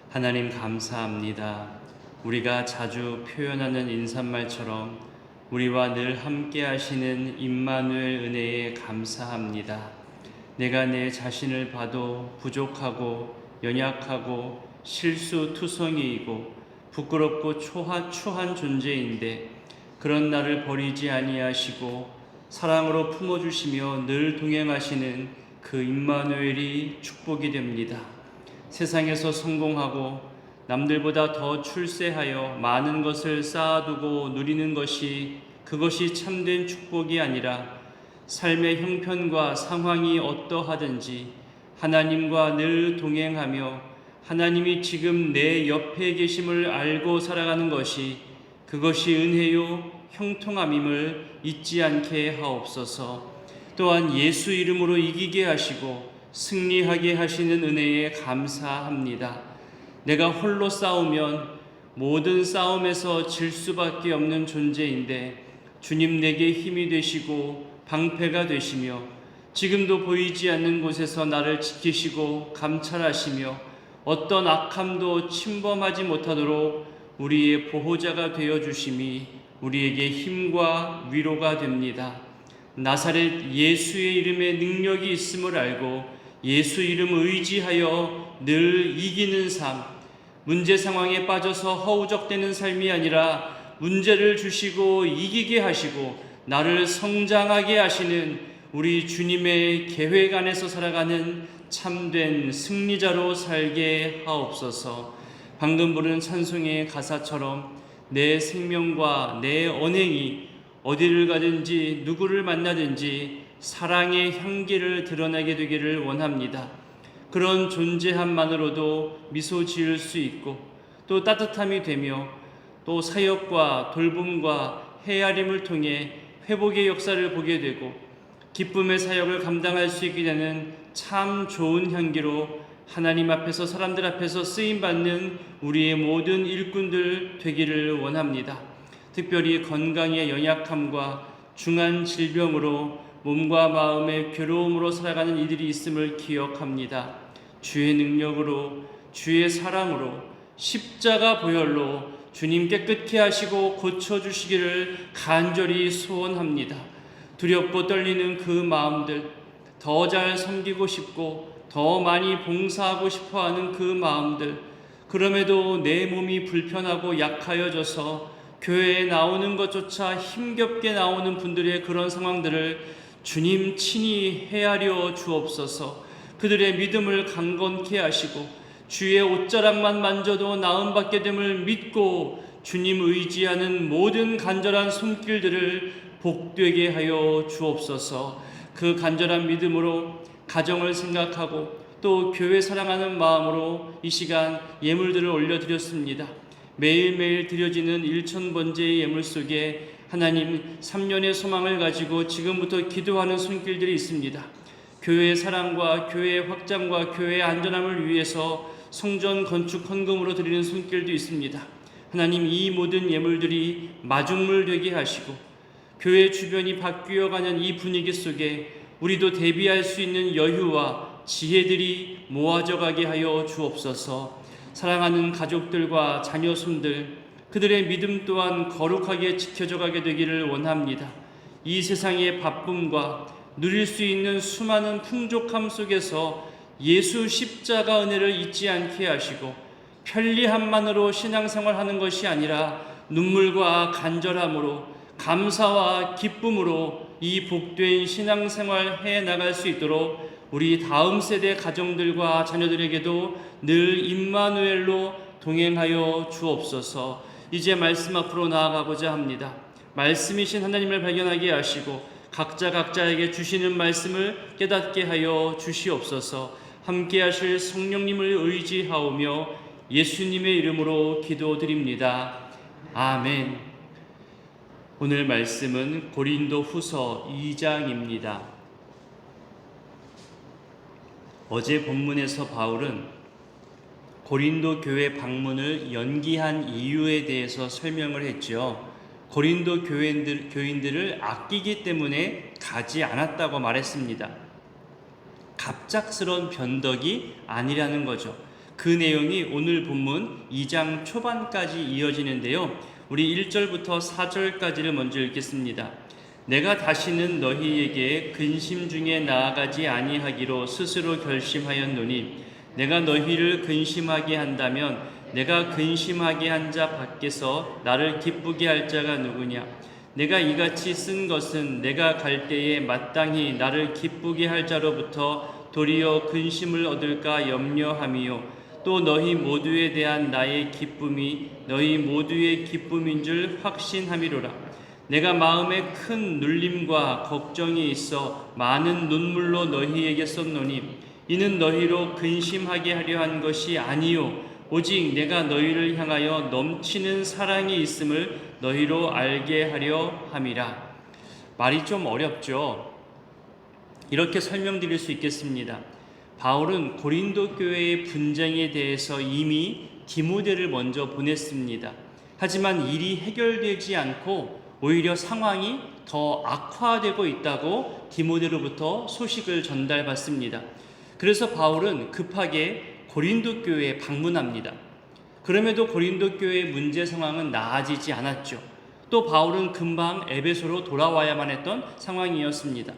하나님 감사합니다. 우리가 자주 표현하는 인사말처럼 우리와 늘 함께 하시는 임마누엘 은혜에 감사합니다. 내가 내 자신을 봐도 부족하고 연약하고 실수투성이이고 부끄럽고 추한 존재인데 그런 나를 버리지 아니하시고 사랑으로 품어주시며 늘 동행하시는 그 임마누엘이 축복이 됩니다. 세상에서 성공하고 남들보다 더 출세하여 많은 것을 쌓아두고 누리는 그것이 참된 축복이 아니라 삶의 형편과 상황이 어떠하든지 하나님과 늘 동행하며 하나님이 지금 내 옆에 계심을 알고 살아가는 그것이 은혜요 형통함임을 잊지 않게 하옵소서. 또한 예수 이름으로 이기게 하시고 승리하게 하시는 은혜에 감사합니다. 내가 홀로 싸우면 모든 싸움에서 질 수밖에 없는 존재인데 주님 내게 힘이 되시고 방패가 되시며 지금도 보이지 않는 곳에서 나를 지키시고 감찰하시며 어떤 악함도 침범하지 못하도록 우리의 보호자가 되어주심이 우리에게 힘과 위로가 됩니다. 나사렛 예수의 이름에 능력이 있음을 알고 예수 이름 의지하여 늘 이기는 삶, 문제 상황에 빠져서 허우적대는 삶이 아니라 문제를 주시고 이기게 하시고 나를 성장하게 하시는 우리 주님의 계획 안에서 살아가는 참된 승리자로 살게 하옵소서. 방금 부른 찬송의 가사처럼 내 생명과 내 언행이 어디를 가든지 누구를 만나든지 사랑의 향기를 드러내게 되기를 원합니다. 그런 존재함만으로도 미소 지을 수 있고 또 따뜻함이 되며 또 사역과 돌봄과 헤아림을 통해 회복의 역사를 보게 되고 기쁨의 사역을 감당할 수 있게 되는 참 좋은 향기로 하나님 앞에서 사람들 앞에서 쓰임받는 우리의 모든 일꾼들 되기를 원합니다. 특별히 건강의 연약함과 중한 질병으로 몸과 마음의 괴로움으로 살아가는 이들이 있음을 기억합니다. 주의 능력으로 주의 사랑으로 십자가 보혈로 주님 깨끗게 하시고 고쳐주시기를 간절히 소원합니다. 두렵고 떨리는 그 마음들, 더 잘 섬기고 싶고 더 많이 봉사하고 싶어하는 그 마음들, 그럼에도 내 몸이 불편하고 약하여져서 교회에 나오는 것조차 힘겹게 나오는 분들의 그런 상황들을 주님 친히 헤아려 주옵소서. 그들의 믿음을 강건케 하시고 주의 옷자락만 만져도 나음받게 됨을 믿고 주님 의지하는 모든 간절한 손길들을 복되게 하여 주옵소서. 그 간절한 믿음으로 가정을 생각하고 또 교회 사랑하는 마음으로 이 시간 예물들을 올려드렸습니다. 매일매일 드려지는 1,000번제의 예물 속에 하나님 3년의 소망을 가지고 지금부터 기도하는 손길들이 있습니다. 교회의 사랑과 교회의 확장과 교회의 안전함을 위해서 성전 건축 헌금으로 드리는 손길도 있습니다. 하나님 이 모든 예물들이 마중물 되게 하시고 교회 주변이 바뀌어가는 이 분위기 속에 우리도 대비할 수 있는 여유와 지혜들이 모아져 가게 하여 주옵소서. 사랑하는 가족들과 자녀손들 그들의 믿음 또한 거룩하게 지켜져 가게 되기를 원합니다. 이 세상의 바쁨과 누릴 수 있는 수많은 풍족함 속에서 예수 십자가 은혜를 잊지 않게 하시고 편리함만으로 신앙생활하는 것이 아니라 눈물과 간절함으로 감사와 기쁨으로 이 복된 신앙생활 해 나갈 수 있도록 우리 다음 세대 가정들과 자녀들에게도 늘 임마누엘로 동행하여 주옵소서. 이제 말씀 앞으로 나아가고자 합니다. 말씀이신 하나님을 발견하게 하시고 각자에게 주시는 말씀을 깨닫게 하여 주시옵소서. 함께 하실 성령님을 의지하오며 예수님의 이름으로 기도드립니다. 아멘. 오늘 말씀은 고린도 후서 2장입니다. 어제 본문에서 바울은 고린도 교회 방문을 연기한 이유에 대해서 설명을 했죠. 고린도 교인들을 아끼기 때문에 가지 않았다고 말했습니다. 갑작스러운 변덕이 아니라는 거죠. 그 내용이 오늘 본문 2장 초반까지 이어지는데요. 우리 1절부터 4절까지를 먼저 읽겠습니다. 내가 다시는 너희에게 근심 중에 나아가지 아니하기로 스스로 결심하였노니 내가 너희를 근심하게 한다면 내가 근심하게 한 자 밖에서 나를 기쁘게 할 자가 누구냐? 내가 이같이 쓴 것은 내가 갈 때에 마땅히 나를 기쁘게 할 자로부터 도리어 근심을 얻을까 염려함이요 또 너희 모두에 대한 나의 기쁨이 너희 모두의 기쁨인 줄 확신함이로라. 내가 마음에 큰 눌림과 걱정이 있어 많은 눈물로 너희에게 썼노니 이는 너희로 근심하게 하려 한 것이 아니요 오직 내가 너희를 향하여 넘치는 사랑이 있음을 너희로 알게 하려 함이라. 말이 좀 어렵죠. 이렇게 설명드릴 수 있겠습니다. 바울은 고린도 교회의 분쟁에 대해서 이미 디모데를 먼저 보냈습니다. 하지만 일이 해결되지 않고 오히려 상황이 더 악화되고 있다고 디모데로부터 소식을 전달받습니다. 그래서 바울은 급하게 고린도 교회에 방문합니다. 그럼에도 고린도 교회의 문제 상황은 나아지지 않았죠. 또 바울은 금방 에베소로 돌아와야만 했던 상황이었습니다.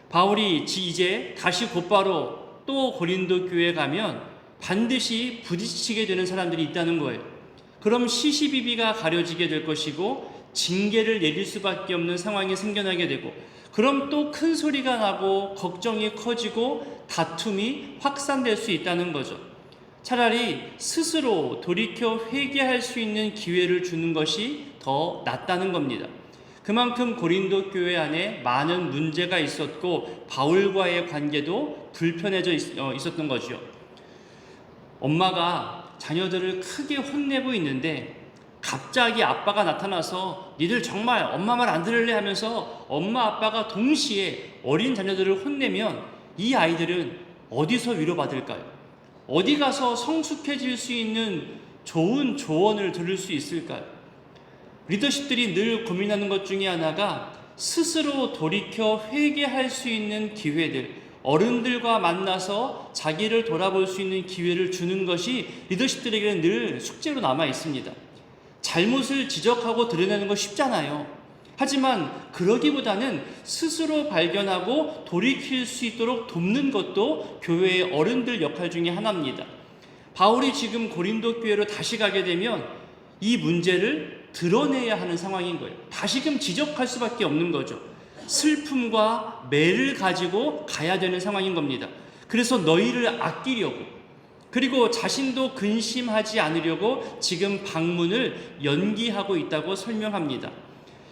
바울이 이제 다시 곧바로 또 고린도 교회에 가면 반드시 부딪히게 되는 사람들이 있다는 거예요. 그럼 시시비비가 가려지게 될 것이고 징계를 내릴 수밖에 없는 상황이 생겨나게 되고 그럼 또 큰 소리가 나고 걱정이 커지고 다툼이 확산될 수 있다는 거죠. 차라리 스스로 돌이켜 회개할 수 있는 기회를 주는 것이 더 낫다는 겁니다. 그만큼 고린도 교회 안에 많은 문제가 있었고 바울과의 관계도 불편해져 있었던 거죠. 엄마가 자녀들을 크게 혼내고 있는데 갑자기 아빠가 나타나서 니들 정말 엄마 말 안 들을래 하면서 엄마 아빠가 동시에 어린 자녀들을 혼내면 이 아이들은 어디서 위로받을까요? 어디 가서 성숙해질 수 있는 좋은 조언을 들을 수 있을까요? 리더십들이 늘 고민하는 것 중에 하나가 스스로 돌이켜 회개할 수 있는 기회들, 어른들과 만나서 자기를 돌아볼 수 있는 기회를 주는 것이 리더십들에게는 늘 숙제로 남아 있습니다. 잘못을 지적하고 드러내는 거 쉽잖아요. 하지만 그러기보다는 스스로 발견하고 돌이킬 수 있도록 돕는 것도 교회의 어른들 역할 중에 하나입니다. 바울이 지금 고린도 교회로 다시 가게 되면 이 문제를 드러내야 하는 상황인 거예요. 다시금 지적할 수밖에 없는 거죠. 슬픔과 매를 가지고 가야 되는 상황인 겁니다. 그래서 너희를 아끼려고 그리고 자신도 근심하지 않으려고 지금 방문을 연기하고 있다고 설명합니다.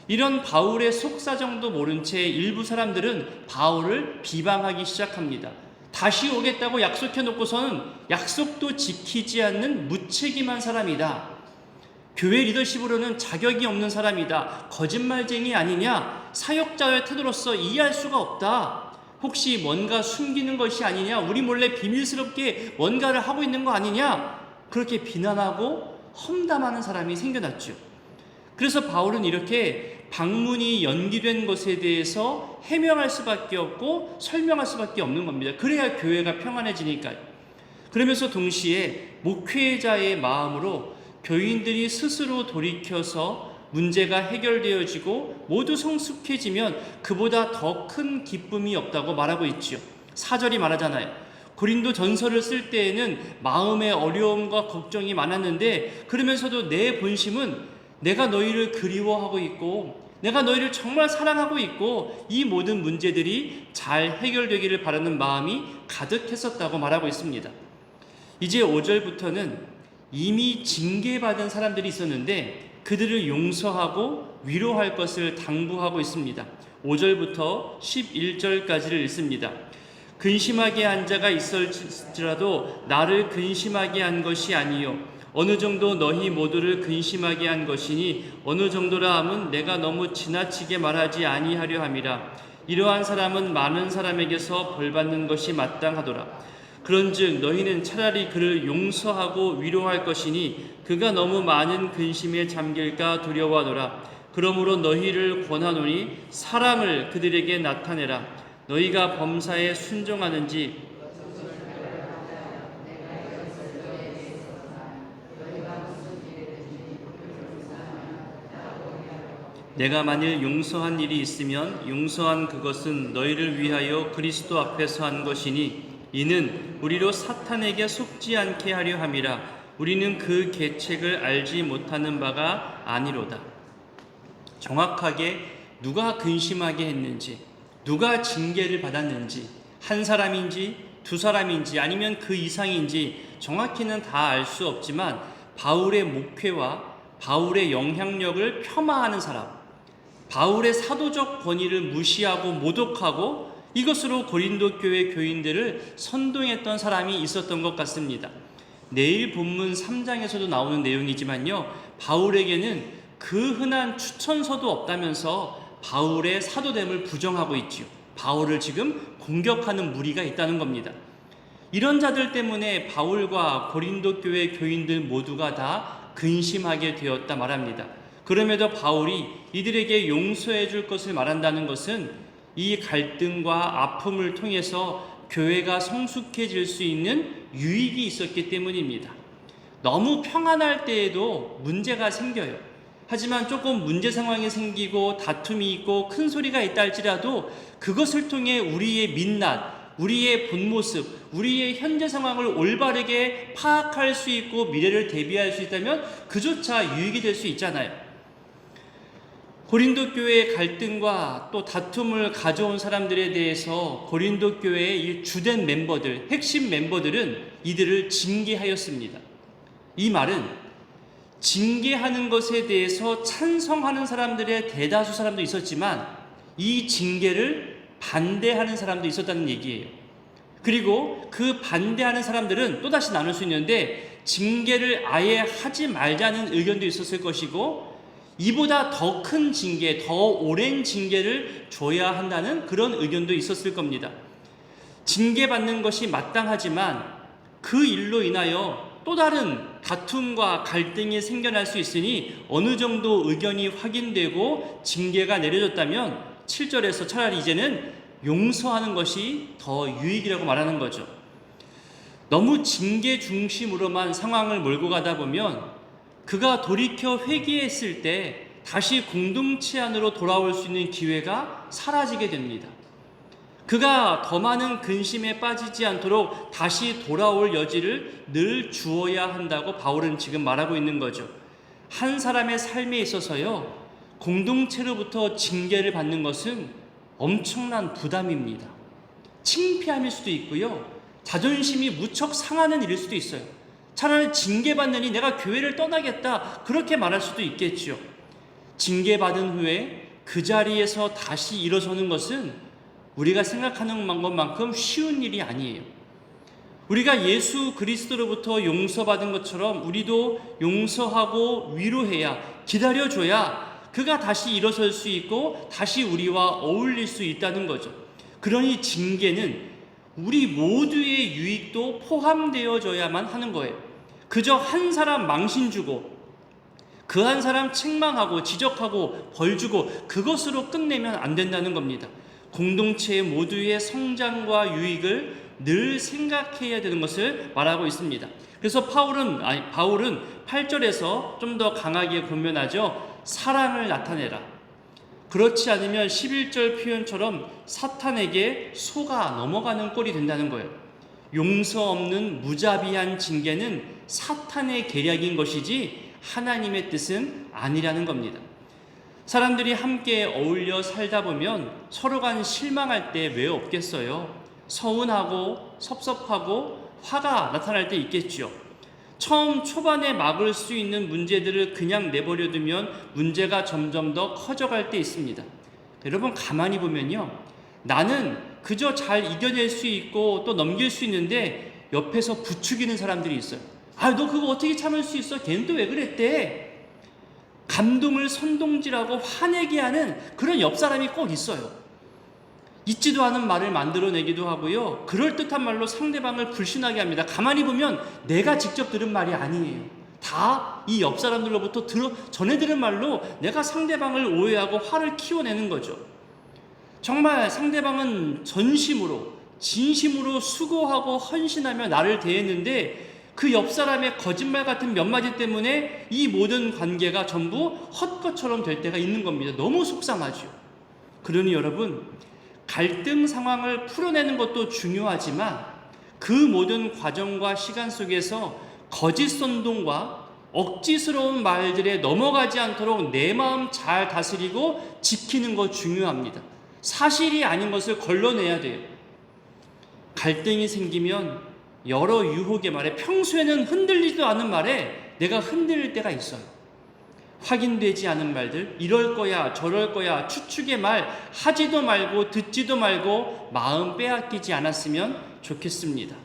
이런 바울의 속사정도 모른 채 일부 사람들은 바울을 비방하기 시작합니다. 다시 오겠다고 약속해 놓고서는 약속도 지키지 않는 무책임한 사람이다. 교회 리더십으로는 자격이 없는 사람이다. 거짓말쟁이 아니냐? 사역자의 태도로서 이해할 수가 없다. 혹시 뭔가 숨기는 것이 아니냐? 우리 몰래 비밀스럽게 뭔가를 하고 있는 거 아니냐? 그렇게 비난하고 험담하는 사람이 생겨났죠. 그래서 바울은 이렇게 방문이 연기된 것에 대해서 해명할 수밖에 없고 설명할 수밖에 없는 겁니다. 그래야 교회가 평안해지니까요. 그러면서 동시에 목회자의 마음으로 교인들이 스스로 돌이켜서 문제가 해결되어지고 모두 성숙해지면 그보다 더 큰 기쁨이 없다고 말하고 있지요. 4절이 말하잖아요. 고린도 전서를 쓸 때에는 마음의 어려움과 걱정이 많았는데 그러면서도 내 본심은 내가 너희를 그리워하고 있고 내가 너희를 정말 사랑하고 있고 이 모든 문제들이 잘 해결되기를 바라는 마음이 가득했었다고 말하고 있습니다. 이제 5절부터는 이미 징계받은 사람들이 있었는데 그들을 용서하고 위로할 것을 당부하고 있습니다. 5절부터 11절까지를 읽습니다. 근심하게 한 자가 있을지라도 나를 근심하게 한 것이 아니요 어느 정도 너희 모두를 근심하게 한 것이니 어느 정도라 함은 내가 너무 지나치게 말하지 아니하려 함이라. 이러한 사람은 많은 사람에게서 벌받는 것이 마땅하더라. 그런즉 너희는 차라리 그를 용서하고 위로할 것이니 그가 너무 많은 근심에 잠길까 두려워하더라. 그러므로 너희를 권하노니 사랑을 그들에게 나타내라. 너희가 범사에 순종하는지 내가 만일 용서한 일이 있으면 용서한 그것은 너희를 위하여 그리스도 앞에서 한 것이니 이는 우리로 사탄에게 속지 않게 하려 함이라. 우리는 그 계책을 알지 못하는 바가 아니로다. 정확하게 누가 근심하게 했는지, 누가 징계를 받았는지, 한 사람인지 두 사람인지 아니면 그 이상인지 정확히는 다 알 수 없지만 바울의 목회와 바울의 영향력을 폄하하는 사람, 바울의 사도적 권위를 무시하고 모독하고 이것으로 고린도 교회 교인들을 선동했던 사람이 있었던 것 같습니다. 내일 본문 3장에서도 나오는 내용이지만요, 바울에게는 그 흔한 추천서도 없다면서 바울의 사도됨을 부정하고 있지요. 바울을 지금 공격하는 무리가 있다는 겁니다. 이런 자들 때문에 바울과 고린도 교회 교인들 모두가 다 근심하게 되었다 말합니다. 그럼에도 바울이 이들에게 용서해 줄 것을 말한다는 것은 이 갈등과 아픔을 통해서 교회가 성숙해질 수 있는 유익이 있었기 때문입니다. 너무 평안할 때에도 문제가 생겨요. 하지만 조금 문제 상황이 생기고 다툼이 있고 큰 소리가 있다 할지라도 그것을 통해 우리의 민낯, 우리의 본 모습, 우리의 현재 상황을 올바르게 파악할 수 있고 미래를 대비할 수 있다면 그조차 유익이 될 수 있잖아요. 고린도 교회의 갈등과 또 다툼을 가져온 사람들에 대해서 고린도 교회의 주된 멤버들, 핵심 멤버들은 이들을 징계하였습니다. 이 말은 징계하는 것에 대해서 찬성하는 사람들의 대다수 사람도 있었지만 이 징계를 반대하는 사람도 있었다는 얘기예요. 그리고 그 반대하는 사람들은 또다시 나눌 수 있는데 징계를 아예 하지 말자는 의견도 있었을 것이고 이보다 더 큰 징계, 더 오랜 징계를 줘야 한다는 그런 의견도 있었을 겁니다. 징계받는 것이 마땅하지만 그 일로 인하여 또 다른 다툼과 갈등이 생겨날 수 있으니 어느 정도 의견이 확인되고 징계가 내려졌다면 7절에서 차라리 이제는 용서하는 것이 더 유익이라고 말하는 거죠. 너무 징계 중심으로만 상황을 몰고 가다 보면 그가 돌이켜 회개했을 때 다시 공동체 안으로 돌아올 수 있는 기회가 사라지게 됩니다. 그가 더 많은 근심에 빠지지 않도록 다시 돌아올 여지를 늘 주어야 한다고 바울은 지금 말하고 있는 거죠. 한 사람의 삶에 있어서요, 공동체로부터 징계를 받는 것은 엄청난 부담입니다. 창피함일 수도 있고요, 자존심이 무척 상하는 일일 수도 있어요. 차라리 징계받느니 내가 교회를 떠나겠다 그렇게 말할 수도 있겠죠. 징계받은 후에 그 자리에서 다시 일어서는 것은 우리가 생각하는 것만큼 쉬운 일이 아니에요. 우리가 예수 그리스도로부터 용서받은 것처럼 우리도 용서하고 위로해야, 기다려줘야 그가 다시 일어설 수 있고 다시 우리와 어울릴 수 있다는 거죠. 그러니 징계는 우리 모두의 유익도 포함되어져야만 하는 거예요. 그저 한 사람 망신 주고 그 한 사람 책망하고 지적하고 벌 주고 그것으로 끝내면 안 된다는 겁니다. 공동체 모두의 성장과 유익을 늘 생각해야 되는 것을 말하고 있습니다. 그래서 바울은 8절에서 좀 더 강하게 권면하죠. 사랑을 나타내라. 그렇지 않으면 11절 표현처럼 사탄에게 속아 넘어가는 꼴이 된다는 거예요. 용서 없는 무자비한 징계는 사탄의 계략인 것이지 하나님의 뜻은 아니라는 겁니다. 사람들이 함께 어울려 살다 보면 서로 간 실망할 때 왜 없겠어요? 서운하고 섭섭하고 화가 나타날 때 있겠죠. 처음 초반에 막을 수 있는 문제들을 그냥 내버려 두면 문제가 점점 더 커져갈 때 있습니다. 여러분 가만히 보면요, 나는 그저 잘 이겨낼 수 있고 또 넘길 수 있는데 옆에서 부추기는 사람들이 있어요. 아, 너 그거 어떻게 참을 수 있어? 걔는 또 왜 그랬대? 감동을 선동질하고 화내게 하는 그런 옆 사람이 꼭 있어요. 있지도 않은 말을 만들어내기도 하고요, 그럴듯한 말로 상대방을 불신하게 합니다. 가만히 보면 내가 직접 들은 말이 아니에요. 다 이 옆 사람들로부터 전해 들은 말로 내가 상대방을 오해하고 화를 키워내는 거죠. 정말 상대방은 전심으로 진심으로 수고하고 헌신하며 나를 대했는데 그 옆 사람의 거짓말 같은 몇 마디 때문에 이 모든 관계가 전부 헛것처럼 될 때가 있는 겁니다. 너무 속상하죠. 그러니 여러분, 갈등 상황을 풀어내는 것도 중요하지만 그 모든 과정과 시간 속에서 거짓 선동과 억지스러운 말들에 넘어가지 않도록 내 마음 잘 다스리고 지키는 거 중요합니다. 사실이 아닌 것을 걸러내야 돼요. 갈등이 생기면 여러 유혹의 말에, 평소에는 흔들리지도 않은 말에 내가 흔들릴 때가 있어요. 확인되지 않은 말들, 이럴 거야 저럴 거야 추측의 말 하지도 말고 듣지도 말고 마음 빼앗기지 않았으면 좋겠습니다.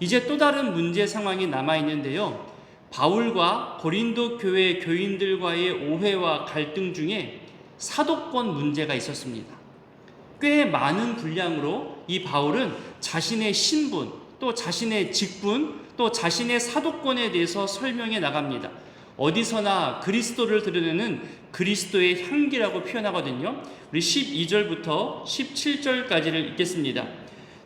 이제 또 다른 문제 상황이 남아있는데요, 바울과 고린도 교회 교인들과의 오해와 갈등 중에 사도권 문제가 있었습니다. 꽤 많은 분량으로 이 바울은 자신의 신분, 또 자신의 직분, 또 자신의 사도권에 대해서 설명해 나갑니다. 어디서나 그리스도를 드러내는 그리스도의 향기라고 표현하거든요. 우리 12절부터 17절까지를 읽겠습니다.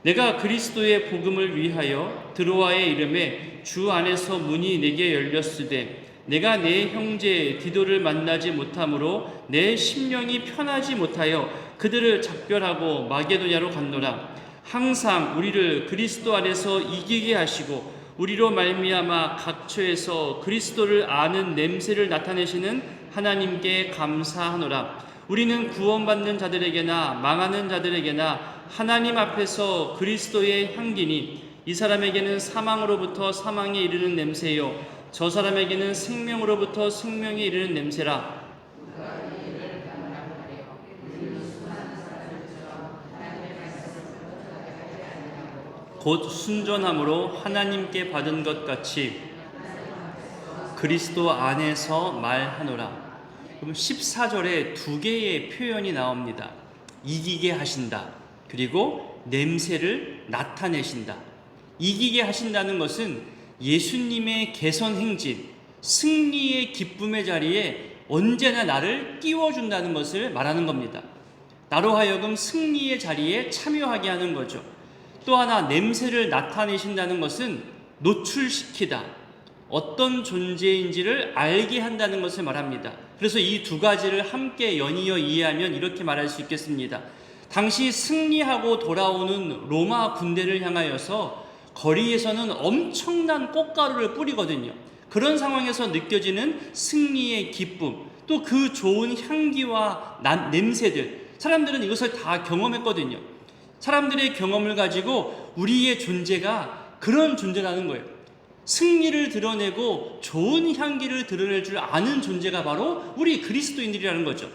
내가 그리스도의 복음을 위하여 드로아의 이름에 주 안에서 문이 내게 열렸으되 내가 내 형제 디도를 만나지 못함으로 내 심령이 편하지 못하여 그들을 작별하고 마게도냐로 갔노라. 항상 우리를 그리스도 안에서 이기게 하시고 우리로 말미암아 각처에서 그리스도를 아는 냄새를 나타내시는 하나님께 감사하노라. 우리는 구원받는 자들에게나 망하는 자들에게나 하나님 앞에서 그리스도의 향기니 이 사람에게는 사망으로부터 사망에 이르는 냄새요 저 사람에게는 생명으로부터 생명에 이르는 냄새라. 곧 순전함으로 하나님께 받은 것 같이 그리스도 안에서 말하노라. 그럼 14절에 두 개의 표현이 나옵니다. 이기게 하신다. 그리고 냄새를 나타내신다. 이기게 하신다는 것은 예수님의 개선 행진, 승리의 기쁨의 자리에 언제나 나를 끼워준다는 것을 말하는 겁니다. 나로 하여금 승리의 자리에 참여하게 하는 거죠. 또 하나, 냄새를 나타내신다는 것은 노출시키다, 어떤 존재인지를 알게 한다는 것을 말합니다. 그래서 이 두 가지를 함께 연이어 이해하면 이렇게 말할 수 있겠습니다. 당시 승리하고 돌아오는 로마 군대를 향하여서 거리에서는 엄청난 꽃가루를 뿌리거든요. 그런 상황에서 느껴지는 승리의 기쁨, 또 그 좋은 향기와 냄새들, 사람들은 이것을 다 경험했거든요. 사람들의 경험을 가지고 우리의 존재가 그런 존재라는 거예요. 승리를 드러내고 좋은 향기를 드러낼 줄 아는 존재가 바로 우리 그리스도인들이라는 거죠.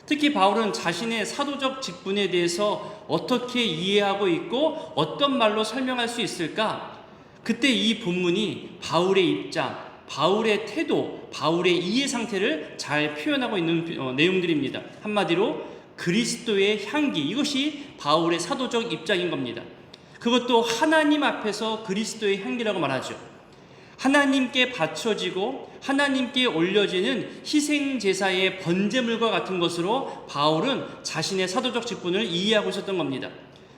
특히 바울은 자신의 사도적 직분에 대해서 어떻게 이해하고 있고 어떤 말로 설명할 수 있을까? 그때 이 본문이 바울의 입장, 바울의 태도, 바울의 이해 상태를 잘 표현하고 있는 내용들입니다. 한마디로 그리스도의 향기, 이것이 바울의 사도적 입장인 겁니다. 그것도 하나님 앞에서 그리스도의 향기라고 말하죠. 하나님께 바쳐지고 하나님께 올려지는 희생제사의 번제물과 같은 것으로 바울은 자신의 사도적 직분을 이해하고 있었던 겁니다.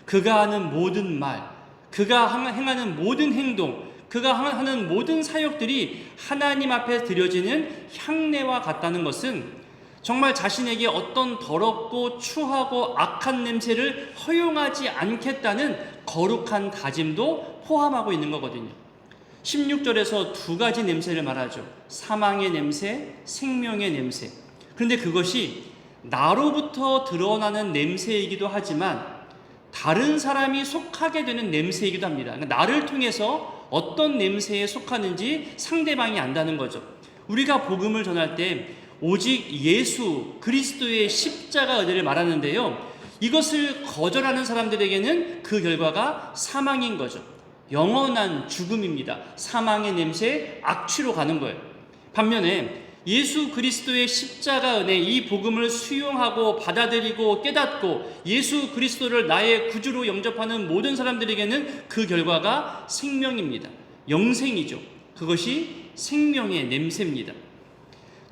그가 하는 모든 말, 그가 행하는 모든 행동, 그가 하는 모든 사역들이 하나님 앞에 드려지는 향내와 같다는 것은 정말 자신에게 어떤 더럽고 추하고 악한 냄새를 허용하지 않겠다는 거룩한 다짐도 포함하고 있는 거거든요. 16절에서 두 가지 냄새를 말하죠. 사망의 냄새, 생명의 냄새. 그런데 그것이 나로부터 드러나는 냄새이기도 하지만 다른 사람이 속하게 되는 냄새이기도 합니다. 그러니까 나를 통해서 어떤 냄새에 속하는지 상대방이 안다는 거죠. 우리가 복음을 전할 때 오직 예수 그리스도의 십자가 은혜를 말하는데요, 이것을 거절하는 사람들에게는 그 결과가 사망인 거죠. 영원한 죽음입니다. 사망의 냄새, 악취로 가는 거예요. 반면에 예수 그리스도의 십자가 은혜, 이 복음을 수용하고 받아들이고 깨닫고 예수 그리스도를 나의 구주로 영접하는 모든 사람들에게는 그 결과가 생명입니다. 영생이죠. 그것이 생명의 냄새입니다.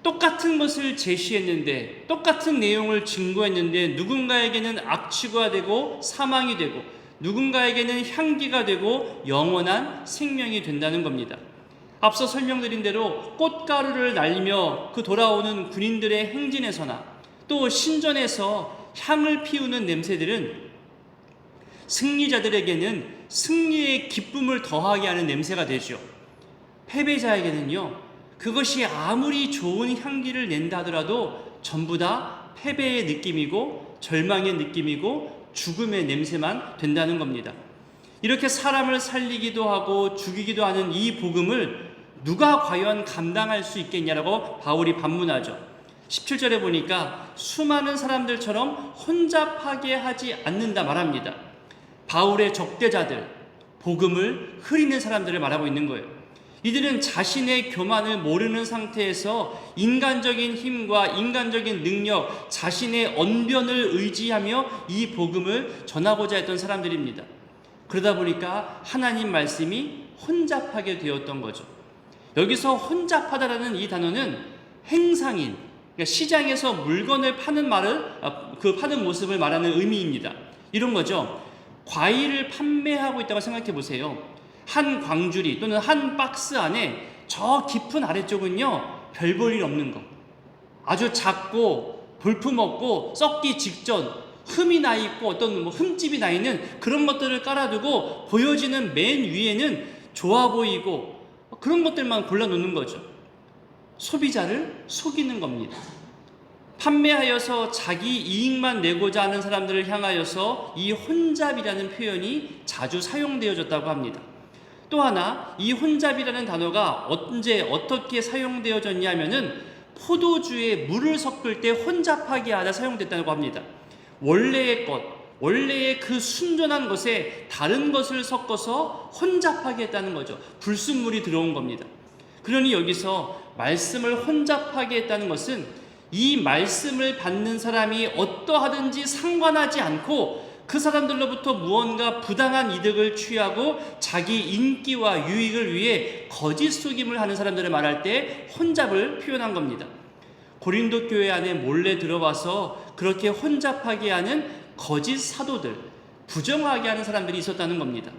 똑같은 것을 제시했는데, 똑같은 내용을 증거했는데 누군가에게는 악취가 되고 사망이 되고 누군가에게는 향기가 되고 영원한 생명이 된다는 겁니다. 앞서 설명드린 대로 꽃가루를 날리며 그 돌아오는 군인들의 행진에서나 또 신전에서 향을 피우는 냄새들은 승리자들에게는 승리의 기쁨을 더하게 하는 냄새가 되죠. 패배자에게는요, 그것이 아무리 좋은 향기를 낸다 하더라도 전부 다 패배의 느낌이고 절망의 느낌이고 죽음의 냄새만 된다는 겁니다. 이렇게 사람을 살리기도 하고 죽이기도 하는 이 복음을 누가 과연 감당할 수 있겠냐라고 바울이 반문하죠. 17절에 보니까 수많은 사람들처럼 혼잡하게 하지 않는다 말합니다. 바울의 적대자들, 복음을 흐리는 사람들을 말하고 있는 거예요. 이들은 자신의 교만을 모르는 상태에서 인간적인 힘과 인간적인 능력, 자신의 언변을 의지하며 이 복음을 전하고자 했던 사람들입니다. 그러다 보니까 하나님 말씀이 혼잡하게 되었던 거죠. 여기서 혼잡하다라는 이 단어는 행상인, 그러니까 시장에서 물건을 파는 파는 모습을 말하는 의미입니다. 이런 거죠. 과일을 판매하고 있다고 생각해 보세요. 한 광주리 또는 한 박스 안에 저 깊은 아래쪽은요, 별 볼 일 없는 거, 아주 작고 볼품없고 썩기 직전 흠이 나 있고 어떤 흠집이 나 있는 그런 것들을 깔아두고 보여지는 맨 위에는 좋아 보이고 그런 것들만 골라놓는 거죠. 소비자를 속이는 겁니다. 판매하여서 자기 이익만 내고자 하는 사람들을 향하여서 이 혼잡이라는 표현이 자주 사용되어졌다고 합니다. 또 하나, 이 혼잡이라는 단어가 언제 어떻게 사용되어졌냐면은 포도주에 물을 섞을 때 혼잡하게 하다 사용됐다고 합니다. 원래의 것, 원래의 그 순전한 것에 다른 것을 섞어서 혼잡하게 했다는 거죠. 불순물이 들어온 겁니다. 그러니 여기서 말씀을 혼잡하게 했다는 것은 이 말씀을 받는 사람이 어떠하든지 상관하지 않고 그 사람들로부터 무언가 부당한 이득을 취하고 자기 인기와 유익을 위해 거짓 속임을 하는 사람들을 말할 때 혼잡을 표현한 겁니다. 고린도 교회 안에 몰래 들어와서 그렇게 혼잡하게 하는 거짓 사도들, 부정하게 하는 사람들이 있었다는 겁니다.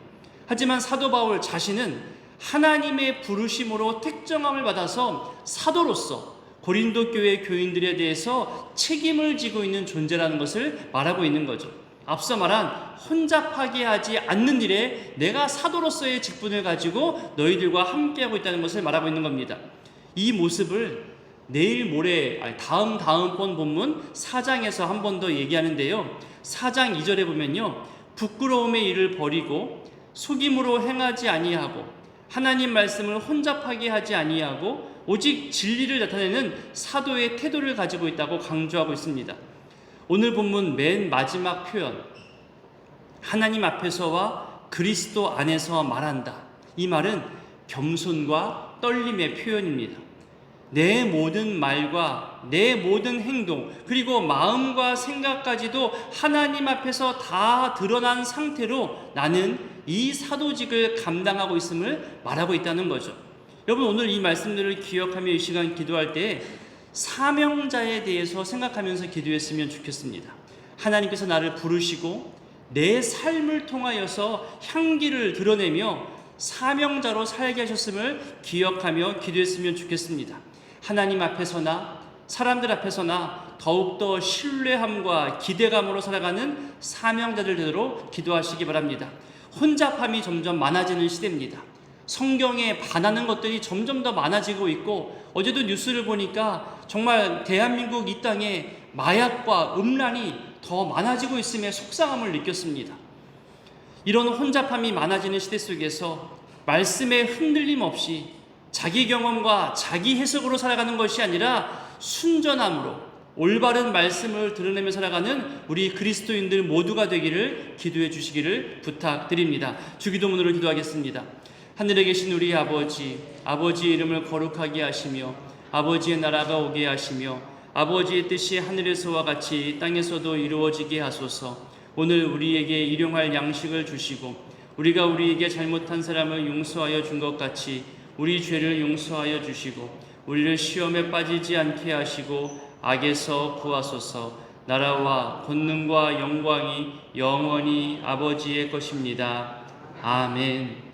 하지만 사도 바울 자신은 하나님의 부르심으로 택정함을 받아서 사도로서 고린도 교회 교인들에 대해서 책임을 지고 있는 존재라는 것을 말하고 있는 거죠. 앞서 말한 혼잡하게 하지 않는 일에 내가 사도로서의 직분을 가지고 너희들과 함께하고 있다는 것을 말하고 있는 겁니다. 이 모습을 내일 모레 다음번 본문 4장에서 한 번 더 얘기하는데요. 4장 2절에 보면요, 부끄러움의 일을 버리고 속임으로 행하지 아니하고 하나님 말씀을 혼잡하게 하지 아니하고 오직 진리를 나타내는 사도의 태도를 가지고 있다고 강조하고 있습니다. 오늘 본문 맨 마지막 표현, 하나님 앞에서와 그리스도 안에서 말한다. 이 말은 겸손과 떨림의 표현입니다. 내 모든 말과 내 모든 행동, 그리고 마음과 생각까지도 하나님 앞에서 다 드러난 상태로 나는 이 사도직을 감당하고 있음을 말하고 있다는 거죠. 여러분, 오늘 이 말씀들을 기억하며 이 시간 기도할 때 사명자에 대해서 생각하면서 기도했으면 좋겠습니다. 하나님께서 나를 부르시고 내 삶을 통하여서 향기를 드러내며 사명자로 살게 하셨음을 기억하며 기도했으면 좋겠습니다. 하나님 앞에서나 사람들 앞에서나 더욱더 신뢰함과 기대감으로 살아가는 사명자들 되도록 기도하시기 바랍니다. 혼잡함이 점점 많아지는 시대입니다. 성경에 반하는 것들이 점점 더 많아지고 있고, 어제도 뉴스를 보니까 정말 대한민국 이 땅에 마약과 음란이 더 많아지고 있음에 속상함을 느꼈습니다. 이런 혼잡함이 많아지는 시대 속에서 말씀에 흔들림 없이 자기 경험과 자기 해석으로 살아가는 것이 아니라 순전함으로 올바른 말씀을 드러내며 살아가는 우리 그리스도인들 모두가 되기를 기도해 주시기를 부탁드립니다. 주기도문으로 기도하겠습니다. 하늘에 계신 우리 아버지, 아버지의 이름을 거룩하게 하시며 아버지의 나라가 오게 하시며 아버지의 뜻이 하늘에서와 같이 땅에서도 이루어지게 하소서. 오늘 우리에게 일용할 양식을 주시고 우리가 우리에게 잘못한 사람을 용서하여 준 것 같이 우리 죄를 용서하여 주시고 우리를 시험에 빠지지 않게 하시고 악에서 구하소서. 나라와 권능과 영광이 영원히 아버지의 것입니다. 아멘.